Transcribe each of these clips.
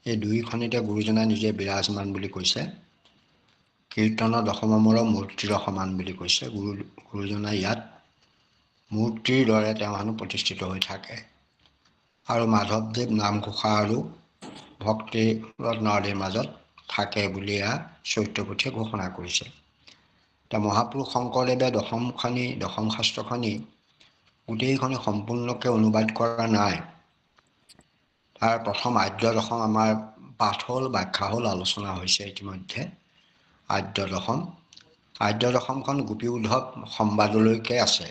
এই দুইখনিতে গুৰুজনাই নিজে বিৰাজমান বুলি কৈছে। কীৰ্তনৰ দশমমৰ মূৰ্তিৰ সমান বুলি কৈছে। গুৰুজনাই ইয়াত মূৰ্তিৰ দৰে তেওঁ হেনো প্ৰতিষ্ঠিত হৈ থাকে। আৰু মাধৱদেৱ নামঘোষা আৰু ভক্তি ৰত্নাৱলীৰ মাজত থাকে বুলি এয়া চৈত্যপুথিয়ে ঘোষণা কৰিছে। এতিয়া মহাপুৰুষ শংকৰদেৱে দশম শাস্ত্ৰখনি গোটেইখনি সম্পূৰ্ণকৈ অনুবাদ কৰা নাই। তাৰ প্ৰথম আদ্য দশম আমাৰ পাঠ হ'ল, ব্যাখ্যা হ'ল, আলোচনা হৈছে ইতিমধ্যে। আদ্য দশমখন গোপী উদ্ধৱ সংবাদলৈকে আছে।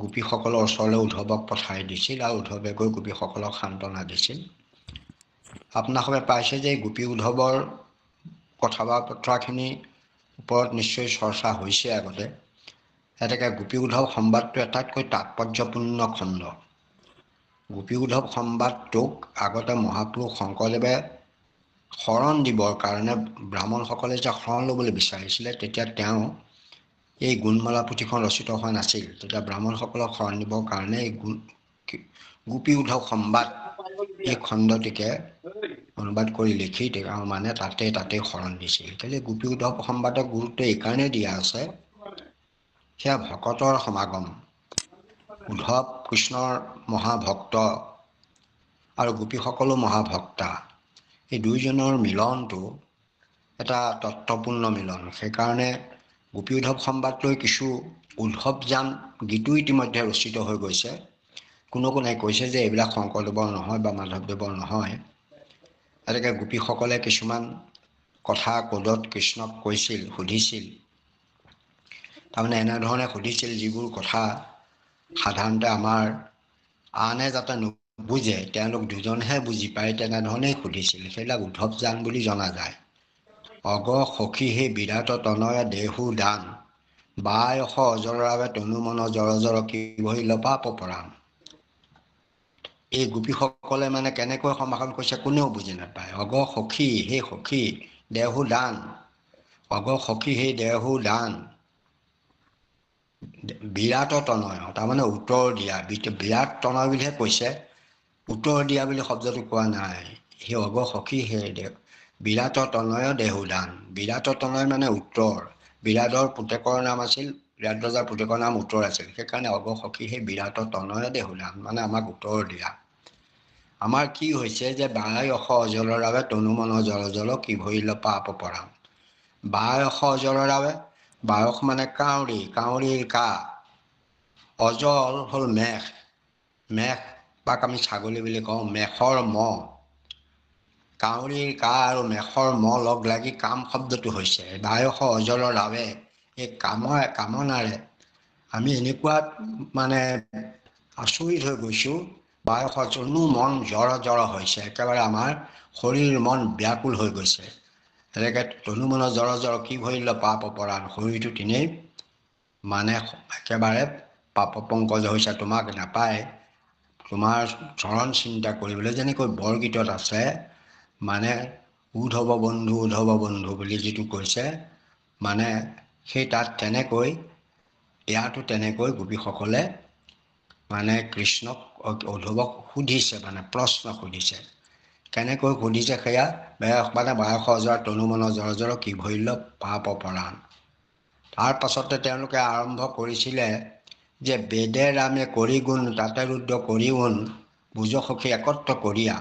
গোপীসকলৰ ওচৰলৈ উদ্ধৱক পঠাই দিছিল আৰু উদ্ধৱে গৈ গোপীসকলক সান্তনা দিছিল। আপোনালোকে পাইছে যে গোপী উদ্ধৱৰ কথা বতৰাখিনিৰ ওপৰত নিশ্চয় চৰ্চা হৈছে আগতে। এতেকে গোপী উদ্ধৱ সংবাদটো আটাইতকৈ তাৎপৰ্যপূৰ্ণ খণ্ড। গোপী উদ্ধৱ সংবাদটোক আগতে মহাপুৰুষ শংকৰদেৱে শৰণ দিবৰ কাৰণে ব্ৰাহ্মণসকলে যে শৰণ ল'বলৈ বিচাৰিছিলে, তেতিয়া তেওঁ এই গুণমালা পুথিখন ৰচিত হোৱা নাছিল। তেতিয়া ব্ৰাহ্মণসকলক শৰণ দিবৰ কাৰণে এই গোপী উদ্ধৱ সংবাদ এই খণ্ডটিকে অনুবাদ কৰি লিখি তেওঁ মানে তাতে শৰণ দিছিল। কেলৈ গোপী উদ্ধৱ সংবাদক গুৰুত্ব এইকাৰণে দিয়া আছে, সেয়া ভকতৰ সমাগম। উদ্ধৱ কৃষ্ণৰ মহাভক্ত আৰু গোপীসকলো মহাভক্তা। এই দুইজনৰ মিলনটো এটা তত্ত্বপূৰ্ণ মিলন। সেইকাৰণে গোপী উদ্ধৱ সংবাদলৈ কিছু উদ্ধৱযান গীতো ইতিমধ্যে ৰচিত হৈ গৈছে। কোনে কৈছে যে এইবিলাক শংকৰদেৱৰ নহয় বা মাধৱদেৱৰ নহয়। গতিকে গোপীসকলে কিছুমান কথা পদত কৃষ্ণক কৈছিল, সুধিছিল। তাৰমানে এনেধৰণে সুধিছিল যিবোৰ কথা সাধাৰণতে আমাৰ আনে যাতে নুবুজে, তেওঁলোক দুজনহে বুজি পায়, তেনেধৰণেই সুধিছিল। সেইবিলাক উদ্ধৱযান বুলি জনা যায়। অগ সখী হে বিৰাট তনয় দেহু দান, বায়স অজৰাৱে তনু মন জৰ জৰ কি ভৈল পাপ পৰাণ। এই গোপীসকলে মানে কেনেকৈ সম্ভাষণ কৰিছে কোনেও বুজি নাপায়। অগ সখী হে সখী দেহু দান, অগ সখী হে দেহু দান, বিৰাট তনয়, তাৰমানে উত্তৰ দিয়া। বিৰাট তনয় বুলিহে কৈছে, উত্তৰ দিয়া বুলি শব্দটো কোৱা নাই। সেই অগ সখী হে বিৰাট তনয় দেহু দান। বিৰাট তনয় মানে উত্তৰ। বিৰাটৰ পুতেকৰ নাম আছিল, বিৰাট ৰজাৰ পুতেকৰ নাম উত্তৰ আছিল। সেইকাৰণে অগ সখী সেই বিৰাট তনয় দেহু দান, মানে আমাক উত্তৰ দিয়া। আমাৰ কি হৈছে যে বায়স অজৰাৱে তনু মন জল জল কি ভৈল পাপ পৰাণ। বায়স অজৰাৱে, বায়স মানে কাউৰী, কাউৰীৰ কা, অজল হ'ল মেঘ, মেঘ বাক আমি ছাগলী বুলি কওঁ, মেঘৰ মহ। কাউৰীৰ কা আৰু মেঘৰ মহ লগ লাগি কাম শব্দটো হৈছে। বায়স অজল ৰাৱে, এই কামনাৰে আমি এনেকুৱা মানে আচৰিত হৈ গৈছোঁ। বায়স তনু মন জৰ জৰ হৈছে, একেবাৰে আমাৰ শৰীৰ মন ব্যাকুল হৈ গৈছে। এনেকৈ তনু মন জৰ জৰ কি ভৈল পাপ পৰাণ, শৰীৰটো তেনেই মানে একেবাৰে পাপ পংকজ হৈছে, তোমাক নাপায়। তোমাৰ চৰণ চিন্তা কৰিবলৈ, যেনেকৈ বৰগীতত আছে মানে উদ্ধৱ বন্ধু বুলি যিটো কৈছে, মানে সেই তাত তেনেকৈ ইয়াতো তেনেকৈ গোপীসকলে মানে কৃষ্ণক উদ্ধৱক সুধিছে, মানে প্ৰশ্ন সুধিছে। কেনেকৈ সুধিছে সেয়া মানে বায়স অজৰা তনু মন জৰ জৰ কি ভৈল পাপ পৰাণ। তাৰ পাছতে তেওঁলোকে আৰম্ভ কৰিছিলে যে বেদে ৰামে কৰি গুণ, তাতে ৰুদ্ৰ কৰি গুণ, বুজ সখী একত্ৰ কৰিয়া,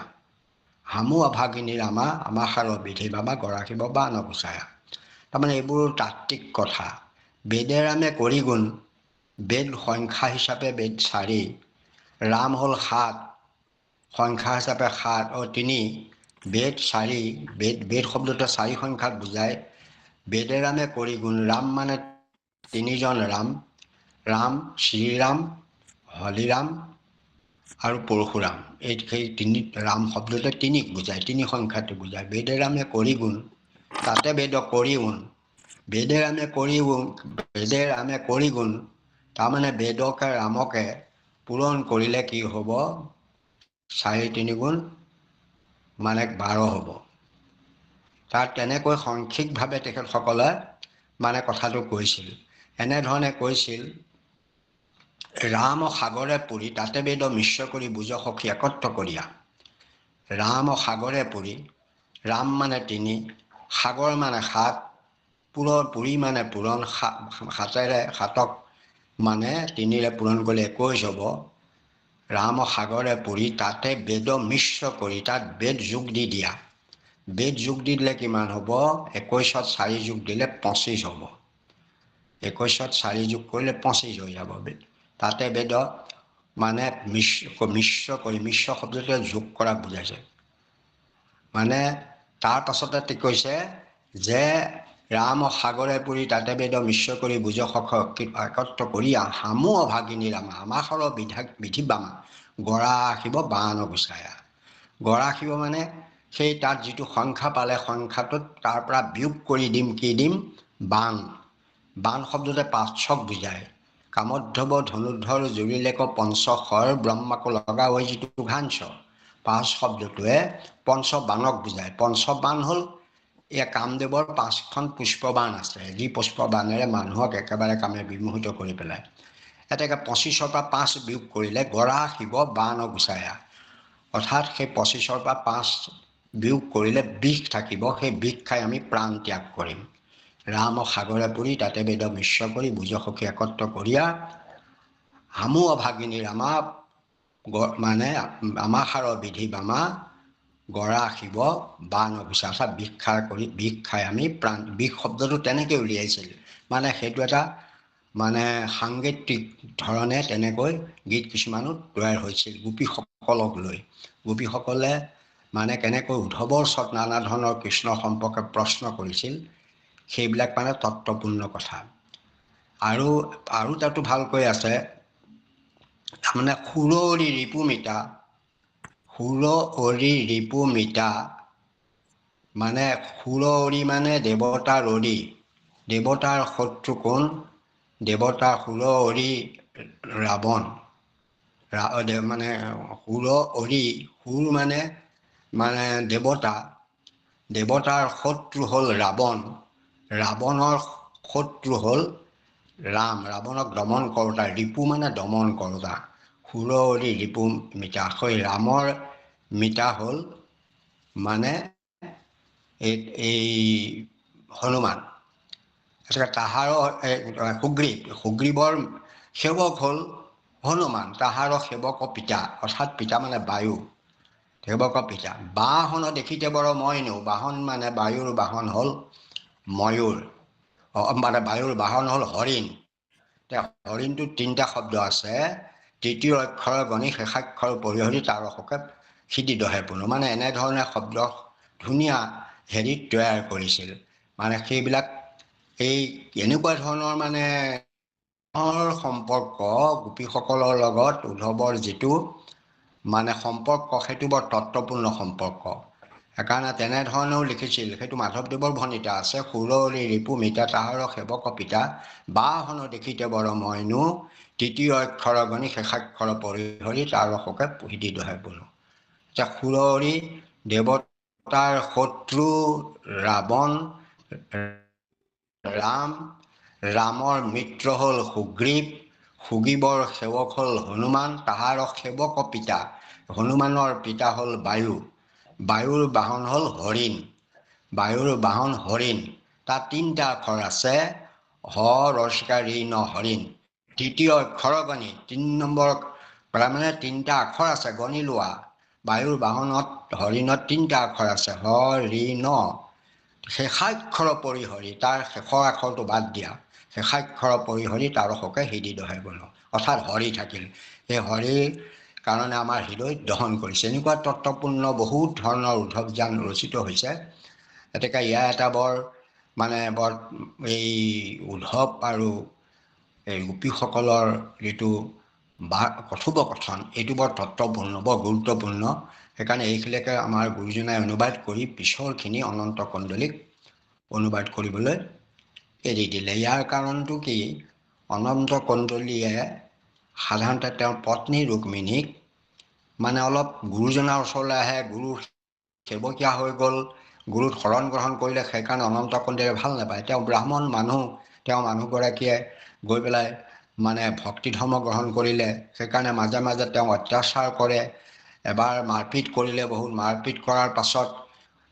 হামু অভাগিনী ৰামা আমাৰ সাৰ বিধি বাবা গৰাকী বাবা নগুচায়া। তাৰমানে এইবোৰ তাত্ত্বিক কথা। বেদে ৰামে কৰি গুণ, বেদ সংখ্যা হিচাপে বেদ 4, ৰাম হ'ল 7, সংখ্যা হিচাপে 3, বেদ 4, বেদ শব্দটো 4 সংখ্যাক বুজায়। বেদে ৰামে কৰি গুণ, ৰাম মানে 3জন ৰাম, ৰাম শ্ৰীৰাম, হলিৰাম আৰু পৰশুৰাম। সেই তিনি ৰাম শব্দতে 3ক বুজায়, 3 সংখ্যাটো বুজায়। বেদে ৰামে কৰি গুণ, তাতে বেদ কৰি গুণ, বেদে ৰামে কৰি গুণ, তাৰমানে বেদকে ৰামকে পূৰণ কৰিলে কি হ'ব, 4 3 গুণ মানে 12 হ'ব। তাত তেনেকৈ সংক্ষিপ্তভাৱে তেখেতসকলে মানে কথাটো কৈছিল। এনেধৰণে কৈছিল, ৰাম সাগৰে পুৰি, তাতে বেদ মিশ্ৰ কৰি বুজ সখী একত্ৰ কৰিয়া। ৰাম সাগৰে পুৰি, ৰাম মানে 3, সাগৰ মানে 7, পুৰি মানে পূৰণ, 7ক মানে 3ৰে পূৰণ কৰিলে 21 হ'ব। ৰাম সাগৰে পুৰি তাতে বেদ মিশ্ৰ কৰি, তাত বেদ যোগ দি দিয়া। বেদ যোগ দি দিলে কিমান হ'ব? 21ত 4 যোগ দিলে 25 হ'ব। 21ত 4 যোগ কৰিলে 25 হৈ যাব। তাতে বেদ মানে মিশ্ৰ কৰি, মিশ্ৰ শব্দটোৱে যোগ কৰা বুজাইছে। মানে তাৰ পাছতে কৈছে যে ৰাম সাগৰে পুৰি তাতে বেদ মিশ্ৰ কৰি বুজ একত্ৰ কৰি হামু অভাগিনী ৰামা, আমাসৰ বিধি বামা, গৰা ৰাখিব বান গুচায়া। গৰা ৰাখিব মানে সেই তাত যিটো সংখ্যা পালে সংখ্যাটোত তাৰ পৰা বিয়োগ কৰি দিম, কি দিম? বান। বান শব্দতে 5ক বুজায়। কামোদ্ধৱ ধনুৰ্ধৰ জুৰিলেক পঞ্চশৰ ব্ৰহ্মাকো লগা হৈ যিটো ঘাঞ্চ, 5 শব্দটোৱে পঞ্চবাণক বুজায়। পঞ্চবাণ হ'ল কামদেৱৰ 5খন পুষ্পবাণ আছে, যি পুষ্পবাণেৰে মানুহক একেবাৰে কামে বিমোহিত কৰি পেলায়। এতেকে 25ৰ পৰা 5 বিয়োগ কৰিলে গৰা শিৱ বান গুচায়া, অৰ্থাৎ সেই 25ৰ পৰা 5 বিয়োগ কৰিলে বিষ থাকিব, সেই বিষ খাই আমি প্ৰাণ ত্যাগ কৰিম। ৰাম সাগৰে পুৰি তাতে বেদ মিশ্ৰ কৰি ভুজ সখী একত্ৰ কৰিয়া, হামু অভাগিনী ৰামা, মানে আমাসাৰ বিধি বামা, গৰা শিৱ বান গুচা, অৰ্থাৎ বিষ খাই আমি প্ৰাণ। বিষ শব্দটো তেনেকৈ উলিয়াইছিল, মানে সেইটো এটা মানে সাংগীতিক ধৰণে তেনেকৈ গীত কিছুমানো তৈয়াৰ হৈছিল গোপীসকলক লৈ। গোপীসকলে মানে কেনেকৈ উদ্ধৱৰ ওচৰত নানা ধৰণৰ কৃষ্ণ সম্পৰ্কে প্ৰশ্ন কৰিছিল, সেইবিলাক মানে তত্ত্বপূৰ্ণ কথা। আৰু তাতো ভালকৈ আছে, তাৰমানে সুৰৰি ৰিপুমিতা, সুৰৰি ৰিপুমিতা, মানে সুৰৰি মানে দেৱতাৰ অৰি, দেৱতাৰ শত্ৰু কোন? দেৱতা সুৰৰি ৰাৱণ। মানে সুৰৰি, সুৰ মানে দেৱতা, দেৱতাৰ শত্ৰু হ'ল ৰাৱণ, ৰাৱণৰ শত্ৰু হ'ল ৰাম, ৰাৱণক দমন কৰোঁতা। ৰিপু মানে দমন কৰোঁতা। সুৰৰি ৰিপু মিতা, সেই ৰামৰ মিতা হ'ল মানে এই হনুমান। তাহাৰ সুগ্ৰীৱৰ সেৱক হ'ল হনুমান, তাহাৰ সেৱক পিতা, অৰ্থাৎ পিতা মানে বায়ু, সেৱক পিতা। বাহন দেখিতে বৰ মইনো, বাহন মানে বায়ুৰ বাহন হ'ল ময়ূৰ, মানে বায়ুৰ বাহন হ'ল হৰিণ। হৰিণটোত 3টা শব্দ আছে, 3য় অক্ষৰ গণি শেষাক্ষৰ পৰিহৰি তাৰ অশোকে সিদ্ধি দহে পুনৰ, মানে এনেধৰণে শব্দ ধুনীয়া হেৰিত তৈয়াৰ কৰিছিল। মানে সেইবিলাক এই এনেকুৱা ধৰণৰ মানে সম্পৰ্ক গোপীসকলৰ লগত উদ্ধৱৰ যিটো মানে সম্পৰ্ক, সেইটো বৰ তত্ত্বপূৰ্ণ সম্পৰ্ক। সেইকাৰণে তেনেধৰণেও লিখিছিল। সেইটো মাধৱদেৱৰ ভণিতা আছে, সুৰৰি ৰিপু মিতা তাহাৰ সেৱক পিতা, বাহন দেখিতে বৰ মইনো, 3য় অক্ষৰ গণি শেষাক্ষৰ পৰিহৰি তাৰ অশোকে সিদ্ধি দহে পুনৰ। সুৰৰি দেৱতাৰ শত্ৰু ৰাৱণ, ৰাম, ৰামৰ মিত্ৰ হ'ল সুগ্ৰীৱ, সুগ্ৰীৱৰ সেৱক হ'ল হনুমান, তাহাৰ সেৱক পিতা, হনুমানৰ পিতা হ'ল বায়ু, বায়ুৰ বাহন হ'ল হৰিণ, বায়ুৰ বাহন হৰিণ। তাত 3টা আখৰ আছে, হ ৰস্বী ঋ ন, হৰিণ। 3য় অক্ষৰ গণি, 3 নম্বৰ মানে 3টা আখৰ আছে, গণি লোৱা। বায়ুৰ বাহনত হৰিণত 3টা আখৰ আছে, হ ঋ ন। শেষাক্ষৰ পৰিহৰি, তাৰ শেষৰ আখৰটো বাদ দিয়া, শেষাক্ষৰ পৰিহৰি তাৰ অশোকে সিদ্ধি দহে পুনৰ, অৰ্থাৎ হৰি থাকিল। সেই হৰিৰ কাৰণে আমাৰ হৃদয় দহন কৰিছে। এনেকুৱা তত্ত্বপূৰ্ণ বহুত ধৰণৰ উদ্ধৱ জ্ঞান ৰচিত হৈছে। গতিকে ইয়াৰ এটা বৰ এই উদ্ধৱ আৰু এই গোপীসকলৰ যিটো কথোপকথন, এইটো বৰ তত্ত্বপূৰ্ণ, বৰ গুৰুত্বপূৰ্ণ। সেইকাৰণে এইখিনিকে আমাৰ গুৰুজনাই অনুবাদ কৰি পিছৰখিনি অনন্ত কণ্ডলীক অনুবাদ কৰিবলৈ এৰি দিলে। ইয়াৰ কাৰণটো কি? অনন্ত কণ্ডলীয়ে সাধাৰণতে তেওঁৰ পত্নী ৰুক্মিণীক মানে অলপ গুৰুজনাৰ ওচৰলৈ আহে, গুৰু সেৱকীয়া হৈ গ'ল, গুৰুত শৰণ গ্ৰহণ কৰিলে, সেইকাৰণে অনন্ত কণ্ডলীয়ে ভাল নাপায়। তেওঁ ব্ৰাহ্মণ মানুহ, তেওঁ মানুহগৰাকীয়ে গৈ পেলাই মানে ভক্তি ধৰ্ম গ্ৰহণ কৰিলে, সেইকাৰণে মাজে মাজে তেওঁ অত্যাচাৰ কৰে, এবাৰ মাৰপিট কৰিলে, বহুত মাৰপিট কৰাৰ পাছত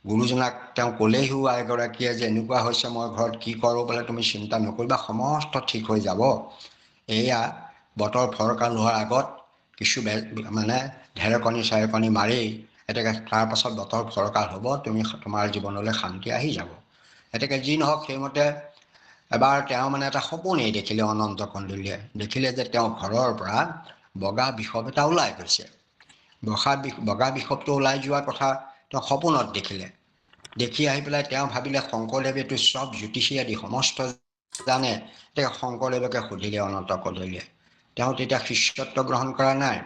গুৰুজনাক তেওঁ ক'লেহিও এগৰাকীয়ে যে এনেকুৱা হৈছে, মই ঘৰত কি কৰোঁ বোলে, তুমি চিন্তা নকৰিবা, সমস্ত ঠিক হৈ যাব। এয়া বতৰ ফৰকাল হোৱাৰ আগত কিছু মানে ঢেৰেকণি চেৰেকণি মাৰি এতেকে তাৰ পাছত বতৰ ফৰকাল হ'ব, তুমি তোমাৰ জীৱনলৈ শান্তি আহি যাব। এতেকে যি নহওক সেইমতে এবাৰ তেওঁ মানে এটা সপোনেই দেখিলে অনন্ত কন্দলীয়ে। দেখিলে যে তেওঁ ঘৰৰ পৰা বগা বিষৱ এটা ওলাই গৈছে। বগা বিষৱটো ওলাই যোৱা কথা তেওঁ সপোনত দেখিলে। দেখি আহি পেলাই তেওঁ ভাবিলে শংকৰদেৱেতো চব জ্যোতিষী আদি সমস্ত জানে। তেওঁ শংকৰদেৱকে সুধিলে অনন্ত কন্দলীয়ে। তেওঁ তেতিয়া শিষ্যত্ব গ্ৰহণ কৰা নাই।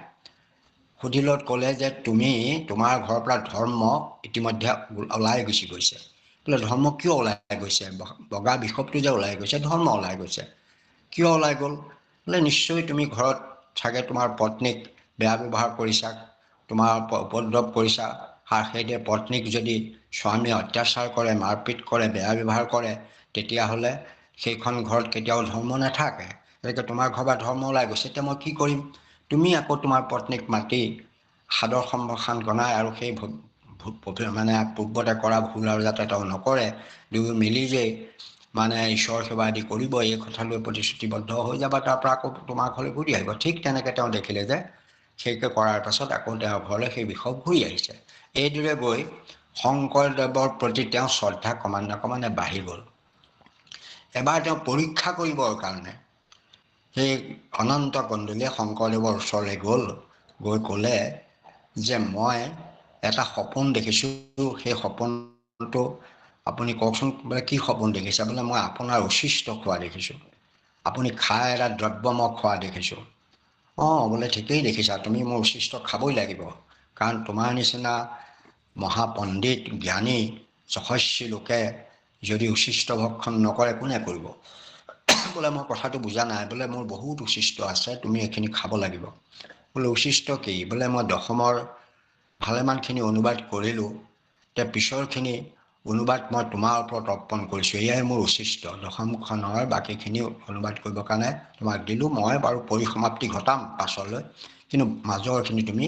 সুধিলত ক'লে যে তুমি তোমাৰ ঘৰৰ পৰা ধৰ্ম ইতিমধ্যে ওলাই গুচি গৈছে। বোলে ধৰ্ম কিয় ওলাই গৈছে? বগা বিষৱটো যে ওলাই গৈছে, ধৰ্ম ওলাই গৈছে। কিয় ওলাই গ'ল? বোলে নিশ্চয় তুমি ঘৰত চাগে তোমাৰ পত্নীক বেয়া ব্যৱহাৰ কৰিছা, তোমাৰ উপদ্ৰৱ কৰিছা। সেইদৰে পত্নীক যদি স্বামীয়ে অত্যাচাৰ কৰে, মাৰপিট কৰে, বেয়া ব্যৱহাৰ কৰে, তেতিয়াহ'লে সেইখন ঘৰত কেতিয়াও ধৰ্ম নাথাকে। গতিকে তোমাৰ ঘৰৰ পৰা ধৰ্ম ওলাই গৈছে। এতিয়া মই কি কৰিম? তুমি আকৌ তোমাৰ পত্নীক মাতি সাদৰ সম্ভাষণ জনাই আৰু সেই মানে পূৰ্বতে কৰা ভুল আৰু যাতে তেওঁ নকৰে, দুয়ো মিলি যে মানে ঈশ্বৰ সেৱা আদি কৰিব, এই কথালৈ প্ৰতিশ্ৰুতিবদ্ধ হৈ যাবা, তাৰ পৰা আকৌ তোমাৰ ঘৰলৈ ঘূৰি আহিব। ঠিক তেনেকৈ তেওঁ দেখিলে যে সেইকে কৰাৰ পাছত আকৌ তেওঁৰ ঘৰলৈ সেই বিষয় ঘূৰি আহিছে। এইদৰে গৈ শংকৰদেৱৰ প্ৰতি তেওঁ শ্ৰদ্ধা ক্ৰমান্বয়ে বাঢ়ি গ'ল। এবাৰ তেওঁ পৰীক্ষা কৰিবৰ কাৰণে সেই অনন্ত কন্দলীয়ে শংকৰদেৱৰ ওচৰলৈ গ'ল। গৈ ক'লে যে মই এটা সপোন দেখিছোঁ, সেই সপোনটো আপুনি কওকচোন। বোলে কি সপোন দেখিছে? বোলে মই আপোনাৰ উচ্ছিষ্ট খোৱা দেখিছোঁ, আপুনি খাই এটা দ্ৰব্য মই খোৱা দেখিছোঁ। অঁ বোলে ঠিকেই দেখিছা, তুমি মোৰ উচ্ছিষ্ট খাবই লাগিব, কাৰণ তোমাৰ নিচিনা মহাপণ্ডিত জ্ঞানী যশস্বী লোকে যদি উচ্ছিষ্ট ভক্ষণ নকৰে কোনে কৰিব? বোলে মই কথাটো বুজা নাই। বোলে মোৰ বহুত উচ্ছিষ্ট আছে, তুমি এইখিনি খাব লাগিব। বোলে উচ্ছিষ্ট কি? বোলে মই দশমৰ ভালেমানখিনি অনুবাদ কৰিলোঁ, এতিয়া পিছৰখিনি অনুবাদ মই তোমাৰ ওপৰত অৰ্পণ কৰিছোঁ। এয়াই মোৰ উচ্ছিষ্ট। দশমখনৰ বাকীখিনি অনুবাদ কৰিবৰ কাৰণে তোমাক দিলোঁ। মই বাৰু পৰিসমাপ্তি ঘটাম পাছলৈ, কিন্তু মাজৰখিনি তুমি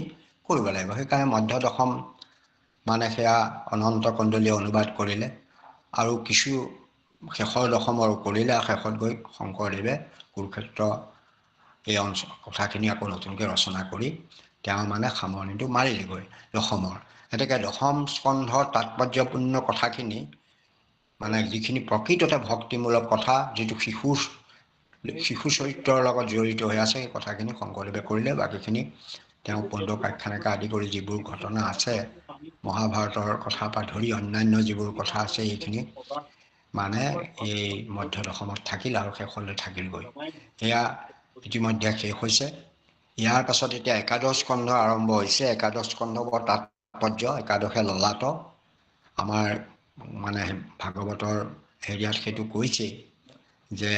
কৰিব লাগিব। সেইকাৰণে মধ্য দশম মানে সেয়া অনন্ত কন্দলীয়ে অনুবাদ কৰিলে আৰু কিছু শেষৰ দশমৰ কৰিলে। শেষত গৈ শংকৰদেৱে কুৰুক্ষেত্ৰ এই অঞ্চল কথাখিনি আকৌ নতুনকৈ ৰচনা কৰি তেওঁ মানে সামৰণিটো মাৰিলেগৈ দশমৰ। গতিকে দশম স্কন্ধৰ তাৎপৰ্যপূৰ্ণ কথাখিনি মানে যিখিনি প্ৰকৃততে ভক্তিমূলক কথা, যিটো শিশু চৰিত্ৰৰ লগত জড়িত হৈ আছে, সেই কথাখিনি শংকৰদেৱে কৰিলে। বাকীখিনি তেওঁ পুণ্ডকাখ্যানকে আদি কৰি যিবোৰ ঘটনা আছে, মহাভাৰতৰ কথাৰ পৰা ধৰি অন্যান্য যিবোৰ কথা আছে, এইখিনি মানে এই মধ্য দশমত থাকিল আৰু শেষলৈ থাকিলগৈ। এয়া ইতিমধ্যে শেষ হৈছে। ইয়াৰ পাছত এতিয়া একাদশ স্কন্ধ আৰম্ভ হৈছে। একাদশ স্কন্ধ বৰ তাৎপৰ্য, একাদশে ললাট। আমাৰ মানে ভাগৱতৰ হেৰিয়াত সেইটো কৈছেই যে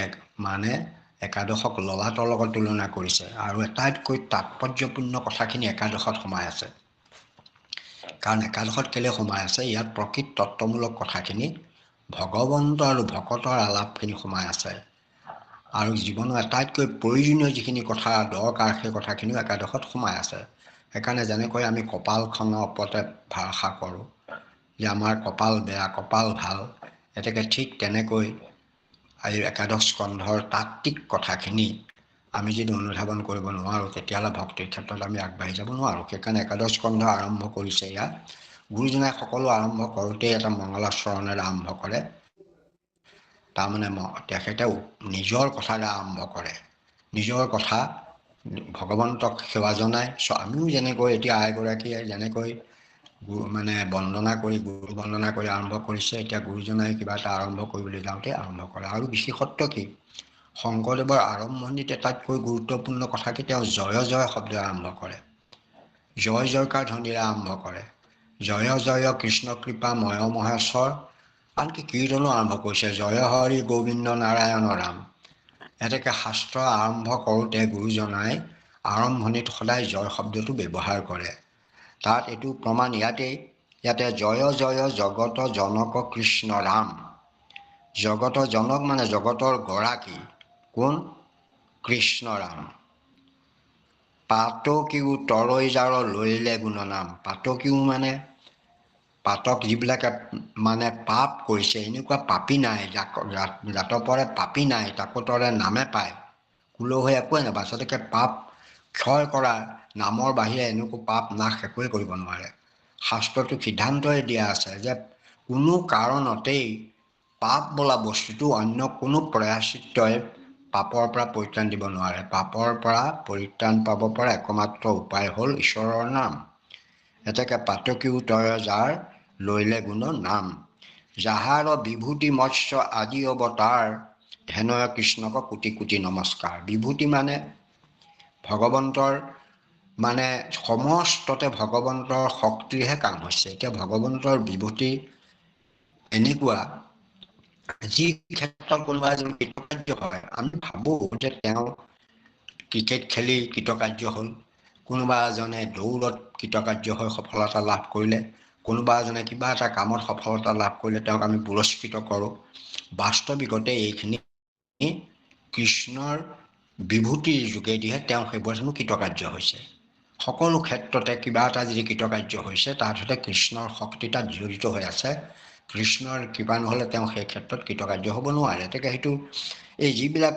মানে একাদশক ললাটৰ লগত তুলনা কৰিছে, আৰু আটাইতকৈ তাৎপৰ্যপূৰ্ণ কথাখিনি একাদশত সোমাই আছে। কাৰণ একাদশত কেলে সোমাই আছে? ইয়াত প্ৰকৃত তত্ত্বমূলক কথাখিনি, ভগৱন্ত আৰু ভকতৰ আলাপখিনি সোমাই আছে। আৰু জীৱনৰ আটাইতকৈ প্ৰয়োজনীয় যিখিনি কথা দৰকাৰ, সেই কথাখিনিও একাদশত সোমাই আছে। সেইকাৰণে যেনেকৈ আমি কপালখনৰ ওপৰতে ভৰসা কৰোঁ যে আমাৰ কপাল বেয়া, কপাল ভাল, এতেকে ঠিক তেনেকৈ এই একাদশ স্কন্ধৰ তাত্ত্বিক কথাখিনি আমি যদি অনুধাৱন কৰিব নোৱাৰোঁ, তেতিয়াহ'লে ভক্তিৰ ক্ষেত্ৰত আমি আগবাঢ়ি যাব নোৱাৰোঁ। সেইকাৰণে একাদশ স্কন্ধ আৰম্ভ কৰিছে ইয়াত। গুৰুজনাই সকলো আৰম্ভ কৰোঁতেই এটা মংগলাচৰণেৰে আৰম্ভ কৰে। তাৰমানে তেখেতে নিজৰ কথাৰে আৰম্ভ কৰে, নিজৰ কথা ভগৱন্তক সেৱা জনাই। আমিও যেনেকৈ এতিয়া আইগৰাকীয়ে যেনেকৈ মানে বন্দনা কৰি, গুৰু বন্দনা কৰি আৰম্ভ কৰিছে, এতিয়া গুৰুজনাই কিবা এটা আৰম্ভ কৰিবলৈ যাওঁতে আৰম্ভ কৰে। আৰু বিশেষত্ব কি? শংকৰদেৱৰ আৰম্ভণিত আটাইতকৈ গুৰুত্বপূৰ্ণ কথা কি? তেওঁ জয় জয় শব্দৰে আৰম্ভ কৰে, জয় জয়কাৰ ধ্বনিৰে আৰম্ভ কৰে। জয় জয় কৃষ্ণ কৃপা ময় মহেশ্বৰ। আনকি কীৰ্তনো আৰম্ভ কৰিছে, জয় হৰি গোবিন্দ নাৰায়ণ ৰাম। এনেকৈ শাস্ত্ৰ আৰম্ভ কৰোঁতে গুৰুজনাই আৰম্ভণিত সদায় জয় শব্দটো ব্যৱহাৰ কৰে। তাত এইটো প্ৰমাণ ইয়াতে জয় জয় জগত জনক কৃষ্ণ ৰাম। জগতৰ জনক মানে জগতৰ গৰাকী কোন? কৃষ্ণ ৰাম। পাতকিও তৰৈ জাৰৰ লৈলে গুণনাম। পাতকিও মানে পাতক যিবিলাকে মানে পাপ কৰিছে, এনেকুৱা পাপী নাই, জাতৰ পৰে পাপী নাই, তাকোতৰে নামে পায়, কুল হৈ একোৱে নাপায়। আচলতে পাপ ক্ষয় কৰা নামৰ বাহিৰে এনেকুৱা পাপ নাশ একোৱে কৰিব নোৱাৰে। শাস্ত্ৰটো সিদ্ধান্তই দিয়া আছে যে কোনো কাৰণতেই পাপ বোলা বস্তুটো অন্য কোনো প্ৰয়াশ্চিত্তই পাপৰ পৰা পৰিত্ৰাণ দিব নোৱাৰে। পাপৰ পৰা পৰিত্ৰাণ পাব পৰা একমাত্ৰ উপায় হ'ল ঈশ্বৰৰ নাম। এতেকে পাতকিও তৰৈ জাৰ লৈলে গুণ নাম। যাহাৰ বিভূতি মৎস্য আদি অৱতাৰ, ধেনয় কৃষ্ণক কোটি কোটি নমস্কাৰ। বিভূতি মানে ভগৱন্তৰ, মানে সমস্ততে ভগৱন্তৰ শক্তিৰহে কাম হৈছে। এতিয়া ভগৱন্তৰ বিভূতি এনেকুৱা, যি ক্ষেত্ৰত কোনোবা এজন কৃতকাৰ্য হয়, আমি ভাবোঁ যে তেওঁ ক্ৰিকেট খেলি কৃতকাৰ্য হ'ল, কোনোবা এজনে দৌৰত কৃতকাৰ্য হৈ সফলতা লাভ কৰিলে, কোনোবা এজনে কিবা এটা কামত সফলতা লাভ কৰিলে তেওঁক আমি পুৰস্কৃত কৰোঁ। বাস্তৱিকতে এইখিনি কৃষ্ণৰ বিভূতিৰ যোগেদিহে তেওঁ সেইবোৰ হেনো কৃতকাৰ্য হৈছে। সকলো ক্ষেত্ৰতে কিবা এটা যদি কৃতকাৰ্য হৈছে, তাত হতে কৃষ্ণৰ শক্তি তাত জড়িত হৈ আছে। কৃষ্ণৰ কৃপা নহ'লে তেওঁ সেই ক্ষেত্ৰত কৃতকাৰ্য হ'ব নোৱাৰে। গতিকে সেইটো এই যিবিলাক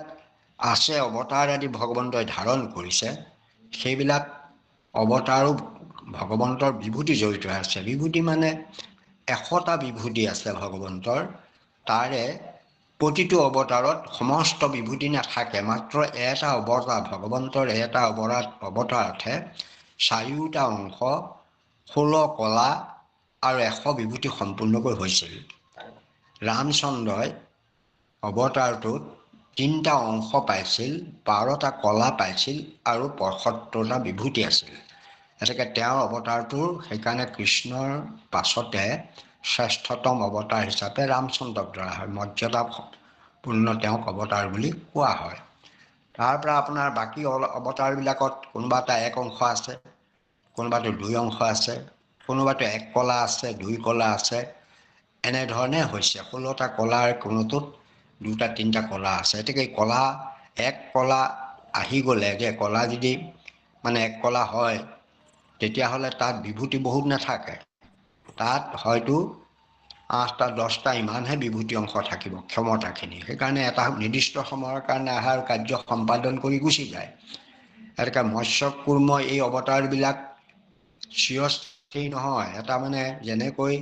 আছে অৱতাৰ আদি ভগৱন্তই ধাৰণ কৰিছে, সেইবিলাক অৱতাৰো ভগৱন্তৰ বিভূতি জড়িত হৈ আছে। বিভূতি মানে 100টা বিভূতি আছে ভগৱন্তৰ, তাৰে প্ৰতিটো অৱতাৰত সমস্ত বিভূতি নাথাকে। মাত্ৰ এটা অৱতাৰ, ভগৱন্তৰ এটা অৱতাৰতহে 4টা অংশ, 16 কলা আৰু 100 বিভূতি সম্পূৰ্ণকৈ হৈছিল। ৰামচন্দ্ৰই অৱতাৰটোত 3টা অংশ পাইছিল, 12টা কলা পাইছিল আৰু 75টা বিভূতি আছিল। গতিকে তেওঁৰ অৱতাৰটোৰ সেইকাৰণে কৃষ্ণৰ পাছতে শ্ৰেষ্ঠতম অৱতাৰ হিচাপে ৰামচন্দ্ৰক ধৰা হয়। মৰ্যাদাপূৰ্ণ তেওঁক অৱতাৰ বুলি কোৱা হয়। তাৰ পৰা আপোনাৰ বাকী অৱতাৰবিলাকত কোনোবাটা 1 অংশ আছে, কোনোবাটো 2 অংশ আছে, কোনোবাটো 1 কলা আছে, 2 কলা আছে, এনেধৰণে হৈছে। 16টা কলাৰ কোনোটোত 2টা 3টা কলা আছে। গতিকে কলা 1 কলা আহি গ'লে, যে কলা যদি মানে 1 কলা হয়, তেতিয়াহ'লে তাত বিভূতি বহুত নাথাকে। তাত হয়তো 8টা 10টা ইমানহে বিভূতি অংশ থাকিব, ক্ষমতাখিনি। সেইকাৰণে এটা নিৰ্দিষ্ট সময়ৰ কাৰণে আহাৰ কাৰ্য সম্পাদন কৰি গুচি যায়। গতিকে মৎস্য কুৰ্ম এই অৱতাৰবিলাক চিৰস্থায়ী নহয়। এটা মানে যেনেকৈ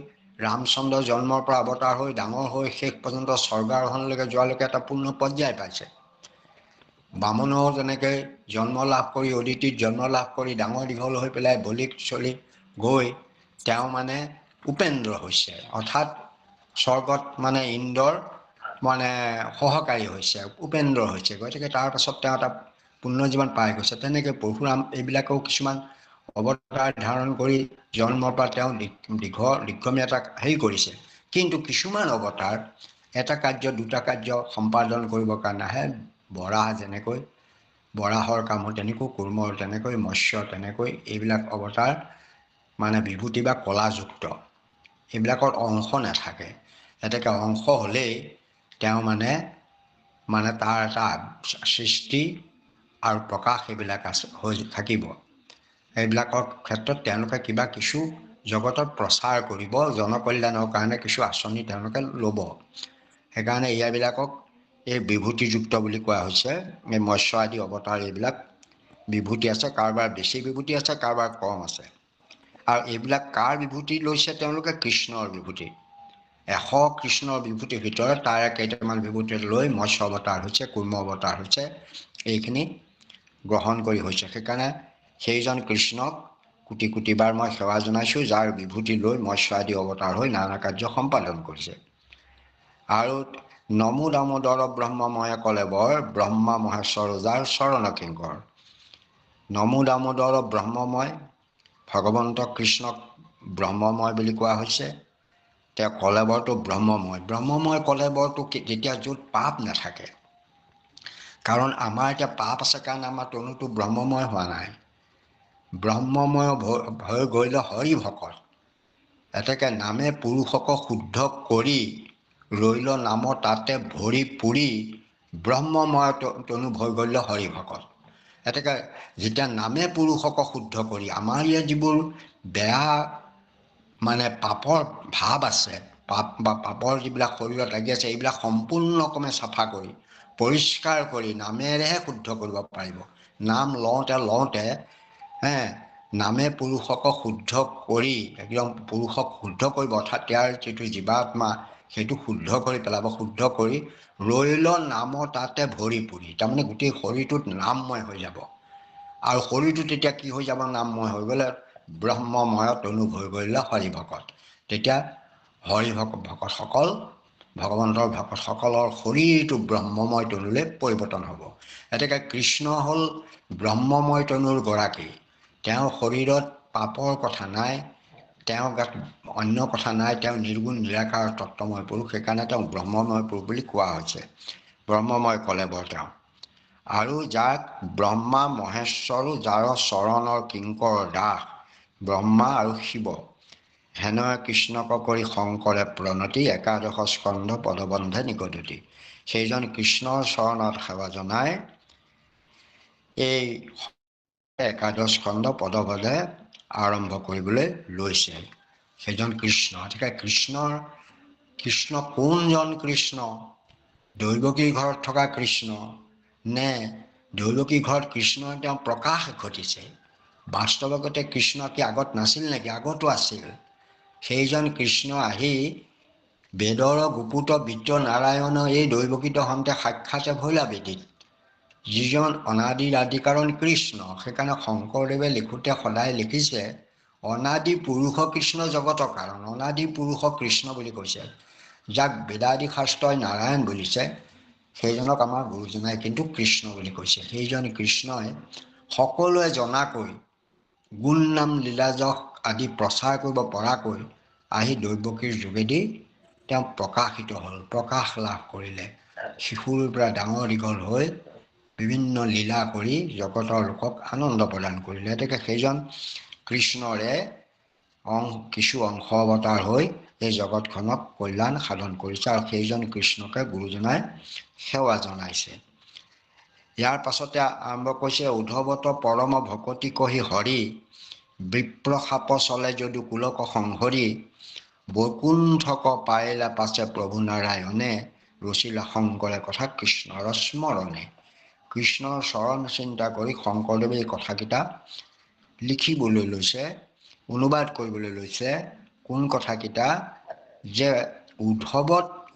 ৰামচন্দ্ৰ জন্মৰ পৰা অৱতাৰ হৈ ডাঙৰ হৈ শেষ পৰ্যন্ত স্বৰ্গাৰোহণলৈকে যোৱালৈকে এটা পূৰ্ণ পৰ্যায় পাইছে। বামুণেও যেনেকৈ জন্ম লাভ কৰি, অদিতিত জন্ম লাভ কৰি ডাঙৰ দীঘল হৈ পেলাই বলিক চলি গৈ তেওঁ মানে উপেন্দ্ৰ হৈছে, অৰ্থাৎ স্বৰ্গত মানে ইন্দ্ৰৰ মানে সহকাৰী হৈছে, উপেন্দ্ৰ হৈছে। গতিকে তাৰপাছত তেওঁ এটা পুণ্যজীৱন পাই গৈছে। তেনেকৈ পৰশুৰাম এইবিলাকেও কিছুমান অৱতাৰ ধাৰণ কৰি জন্মৰ পৰা তেওঁ দীৰ্ঘমীয়া এটা হেৰি কৰিছে। কিন্তু কিছুমান অৱতাৰ এটা কাৰ্য 2টা কাৰ্য সম্পাদন কৰিবৰ কাৰণে আহে। বৰাহ যেনেকৈ বৰাহৰ কাম হ'ল, তেনেকৈ কুৰ্মৰ, তেনেকৈ মৎস্য, তেনেকৈ এইবিলাক অৱতাৰ মানে বিভূতি বা কলাযুক্ত। এইবিলাকৰ অংশ নাথাকে। এতেকে অংশ হ'লেই তেওঁ মানে তাৰ এটা সৃষ্টি আৰু প্ৰকাশ এইবিলাক আছে হৈ থাকিব। এইবিলাকৰ ক্ষেত্ৰত তেওঁলোকে কিবা কিছু জগতত প্ৰচাৰ কৰিব, জনকল্যাণৰ কাৰণে কিছু আঁচনি তেওঁলোকে ল'ব। সেইকাৰণে ইয়াবিলাকক এই বিভূতিযুক্ত বুলি কোৱা হৈছে। এই মৎস্য আদি অৱতাৰ এইবিলাক বিভূতি আছে, কাৰোবাৰ বেছি বিভূতি আছে, কাৰোবাৰ কম আছে। আৰু এইবিলাক কাৰ বিভূতি লৈছে? তেওঁলোকে কৃষ্ণৰ বিভূতি। 100 কৃষ্ণৰ বিভূতিৰ ভিতৰত তাৰে কেইটামান বিভূতি লৈ মৎস্য অৱতাৰ হৈছে, কুৰ্ম অৱতাৰ হৈছে, এইখিনি গ্ৰহণ কৰি হৈছে। সেইকাৰণে সেইজন কৃষ্ণক কোটি কোটিবাৰ মই সেৱা জনাইছোঁ, যাৰ বিভূতি লৈ মৎস্য আদি অৱতাৰ হৈ নানা কাৰ্য সম্পাদন কৰিছে। আৰু নমো দামোদৰ ব্ৰহ্মময় কলেবৰ, ব্ৰহ্মা মহেশ্বৰ যাৰ চৰণ কিংকৰ। নমো দামোদৰ ব্ৰহ্মময়, ভগৱন্ত কৃষ্ণক ব্ৰহ্মময় বুলি কোৱা হৈছে। তেওঁ কলেবৰটো ব্ৰহ্মময়। ব্ৰহ্মময় কলেবৰটো যেতিয়া য'ত পাপ নাথাকে, কাৰণ আমাৰ এতিয়া পাপ আছে কাৰণে আমাৰ তনুটো ব্ৰহ্মময় হোৱা নাই। ব্ৰহ্মময় হৈ গ'লে হৰি ভকত। এতেকে নামে পুৰুষক শুদ্ধ কৰি, ৰৈল নাম তাতে ভৰি পুৰি, ব্ৰহ্মময় তনু হৈ গ'লে হৰি ভকত। এতেকে যেতিয়া নামে পুৰুষক শুদ্ধ কৰি আমাৰ ইয়াত যিবোৰ বেয়া মানে পাপৰ ভাৱ আছে, পাপ বা পাপৰ যিবিলাক শৰীৰত লাগি আছে, এইবিলাক সম্পূৰ্ণক্ৰমে চাফা কৰি পৰিষ্কাৰ কৰি নামেৰেহে শুদ্ধ কৰিব পাৰিব। নাম লওঁতে নামে পুৰুষক শুদ্ধ কৰি একদম পুৰুষক শুদ্ধ কৰিব, অৰ্থাৎ তেওঁৰ যিটো জীৱাত্মা সেইটো শুদ্ধ কৰি পেলাব। শুদ্ধ কৰি ৰৈল নাম তাতে ভৰি পুৰি, তাৰমানে গোটেই শৰীৰটোত নামময় হৈ যাব। আৰু শৰীৰটো তেতিয়া কি হৈ যাব? নামময় হৈ গ'লে ব্ৰহ্মময়ত অনুভ হৈ গ'লে হৰিভকত। তেতিয়া হৰিভকতসকল ভগৱন্তৰ ভকতসকলৰ শৰীৰটো ব্ৰহ্মময় তনুলৈ পৰিৱৰ্তন হ'ব। এতেকে কৃষ্ণ হ'ল ব্ৰহ্মময় তনুৰ গৰাকী। তেওঁৰ শৰীৰত পাপৰ কথা নাই, তেওঁৰ গাত অন্য কথা নাই, তেওঁ নিৰ্গুণ নিৰাকাৰ তত্ত্বময় পুৰুষ, সেইকাৰণে তেওঁ ব্ৰহ্মময় পুৰুষ বুলি কোৱা হৈছে। ব্ৰহ্মময় কলেবৰ তেওঁ। আৰু যাক ব্ৰহ্মা মহেশ্বৰো যাৰ চৰণৰ কিংকৰ দাস, ব্ৰহ্মা আৰু শিৱ হেনয় কৃষ্ণক কৰি শংকৰে প্ৰণতি, একাদশ স্কন্ধ পদবন্ধে নিগদতি। সেইজন কৃষ্ণৰ চৰণত সেৱা জনাই এই একাদশ স্কন্ধ পদবন্ধে আৰম্ভ কৰিবলৈ লৈছে। সেইজন কৃষ্ণ। গতিকে কৃষ্ণ কোনজন কৃষ্ণ? দৈৱকীৰ ঘৰত থকা কৃষ্ণ নে দৈৱকীৰ ঘৰত কৃষ্ণই তেওঁ প্ৰকাশ ঘটিছে? বাস্তৱগতে কৃষ্ণ কি আগত নাছিল নেকি? আগতো আছিল। সেইজন কৃষ্ণ আহি বেদৰ গুপুত বিত্ত নাৰায়ণ এই দৈৱকীত হন্তে সাক্ষাতে ভৈলা বেদীত, যিজন অনাদিৰ আদি কাৰণ কৃষ্ণ। সেইকাৰণে শংকৰদেৱে লিখোঁতে সদায় লিখিছে অনাদি পুৰুষ কৃষ্ণ জগতৰ কাৰণ। অনাদি পুৰুষ কৃষ্ণ বুলি কৈছে। যাক বেদাদি শাস্ত্ৰই নাৰায়ণ বুলিছে, সেইজনক আমাৰ গুৰুজনাই কিন্তু কৃষ্ণ বুলি কৈছে। সেইজন কৃষ্ণই সকলোৱে জনাকৈ গুণ নাম লীলাজক আদি প্ৰচাৰ কৰিব পৰাকৈ আহি দৈৱকীৰ যোগেদি তেওঁ প্ৰকাশিত হ'ল, প্ৰকাশ লাভ কৰিলে। শিশুৰ পৰা ডাঙৰ দীঘল হৈ বিভিন্ন লীলা কৰি জগতৰ লোকক আনন্দ প্ৰদান কৰিলে। গতিকে সেইজন কৃষ্ণৰে কিছু অংশ অৱতাৰ হৈ এই জগতখনক কল্যাণ সাধন কৰিছে, আৰু সেইজন কৃষ্ণকে গুৰুজনাই সেৱা জনাইছে। ইয়াৰ পাছতে আৰম্ভ কৰিছে উদ্ধৱত পৰম ভকতি কহি হৰি, বিপ্ৰসাপ চলে যদু কুলক সংহৰি, বৈকুণ্ঠক পাইলা পাছে প্ৰভু নাৰায়ণে, ৰচিলা শংকৰে কথা কৃষ্ণৰ স্মৰণে। কৃষ্ণৰ চৰণ চিন্তা কৰি শংকৰদেৱে এই কথাকেইটা লিখিবলৈ লৈছে, অনুবাদ কৰিবলৈ লৈছে। কোন কথাকেইটা? যে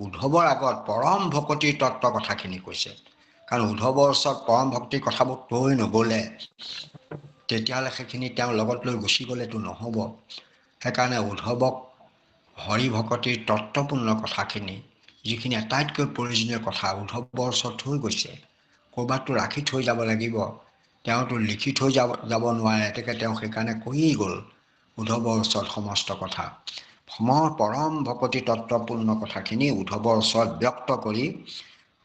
উদ্ধৱৰ আগত পৰম ভকতিৰ তত্ত্ব কথাখিনি কৈছে। কাৰণ উদ্ধৱৰ ওচৰত পৰম ভক্তিৰ কথাবোৰ কৈ নগ'লে তেতিয়াহ'লে সেইখিনি তেওঁ লগত লৈ গুচি গ'লেতো নহ'ব। সেইকাৰণে উদ্ধৱক হৰি ভকতিৰ তত্ত্বপূৰ্ণ কথাখিনি, যিখিনি আটাইতকৈ প্ৰয়োজনীয় কথা, উদ্ধৱৰ ওচৰত থৈ গৈছে। ক'ৰবাততো ৰাখি থৈ যাব লাগিব, তেওঁতো লিখি থৈ যাব নোৱাৰে। গতিকে তেওঁ সেইকাৰণে কৈয়ে গ'ল উদ্ধৱৰ ওচৰত সমস্ত কথা। পৰম ভকতি তত্ত্বপূৰ্ণ কথাখিনি উদ্ধৱৰ ওচৰত ব্যক্ত কৰি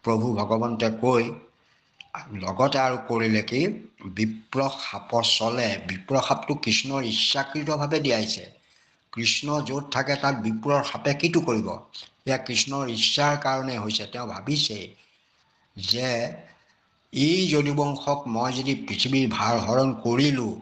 প্ৰভু ভগৱন্তে কৈ লগতে আৰু কৰিলে কি? বিপ্ৰসাপ চলে। বিপ্ৰসাপটো কৃষ্ণৰ ইচ্ছাকৃতভাৱে দিয়াইছে। কৃষ্ণ য'ত থাকে তাত বিপ্ৰৰ সাপে কিটো কৰিব? এয়া কৃষ্ণৰ ইচ্ছাৰ কাৰণে হৈছে। তেওঁ ভাবিছে যে এই যদুবংশক মই যদি পৃথিৱীৰ ভাৰ হৰণ কৰিলোঁ,